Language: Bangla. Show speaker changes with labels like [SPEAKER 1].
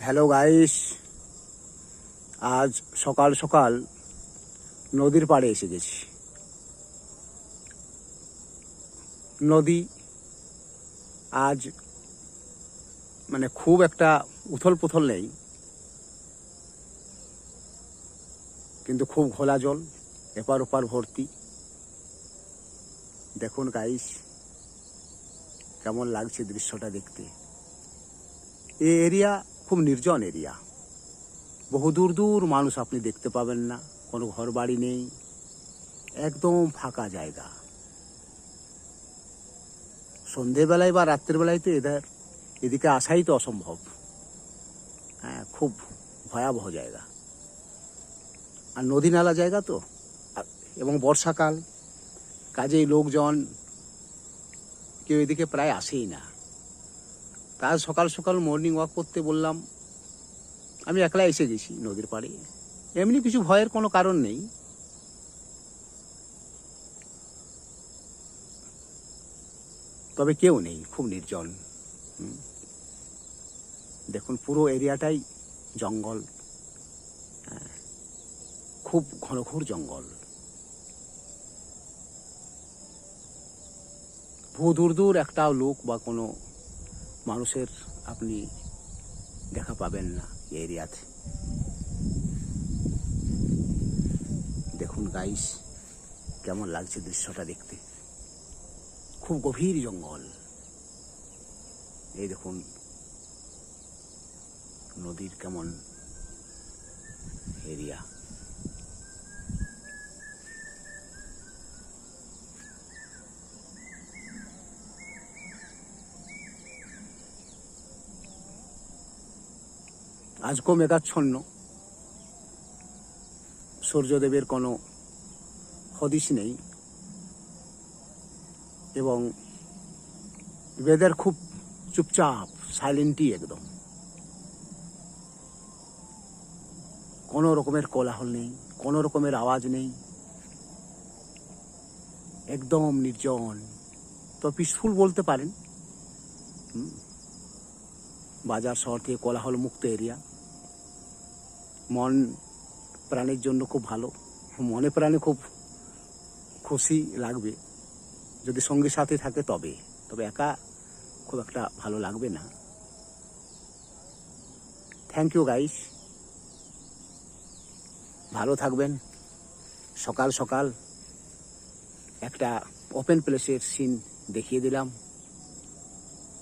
[SPEAKER 1] হ্যালো গাইস, আজ সকাল সকাল নদীর পাড়ে এসে গেছি। নদী আজ খুব একটা উথল পুথল নেই, কিন্তু খুব ঘোলা জল, এপার ওপার ভর্তি। দেখুন গাইস, কেমন লাগছে দৃশ্যটা দেখতে। এই এরিয়া খুব নির্জন এরিয়া, বহু দূর দূর মানুষ আপনি দেখতে পাবেন না, কোনো ঘর বাড়ি নেই, একদম ফাঁকা জায়গা। সন্ধেবেলায় বা রাত্রেবেলায় তো এদিকে আসাই তো অসম্ভব। হ্যাঁ, খুব ভয়াবহ জায়গা, আর নদী নালা জায়গা তো, এবং বর্ষাকাল, কাজেই লোকজন কেউ এদিকে প্রায় আসেই না। তাই সকাল সকাল মর্নিং ওয়াক করতে বললাম, আমি একলা এসে গেছি নদীর পাড়ে। এমনি কিছু ভয়ের কোনো কারণ নেই, তবে কেউ নেই, খুব নির্জন। দেখুন পুরো এরিয়াটাই জঙ্গল, খুব ঘনঘোর জঙ্গল। বহু দূর দূর একটাও লোক বা কোনো মানুষের আপনি দেখা পাবেন না এই এরিয়াতে। দেখুন গাইস, কেমন লাগছে দৃশ্যটা দেখতে। খুব গভীর জঙ্গল। এই দেখুন নদীর কেমন এরিয়া। আজকেও মেঘাচ্ছন্ন, সূর্যদেবের কোনো হদিশ নেই, এবং ওয়েদার খুব চুপচাপ, সাইলেন্টই একদম। কোনো রকমের কোলাহল নেই, কোনো রকমের আওয়াজ নেই, একদম নির্জন। তো পিসফুল বলতে পারেন। বাজার শহর থেকে কোলাহল মুক্ত এরিয়া, মন প্রাণের জন্য খুব ভালো। মনে প্রাণে খুব খুশি লাগবে যদি সঙ্গী সাথে থাকে, তবে একা খুব একটা ভালো লাগবে না। থ্যাংক ইউ গাইস, ভালো থাকবেন। সকাল সকাল একটা ওপেন প্লেসের সিন দেখিয়ে দিলাম।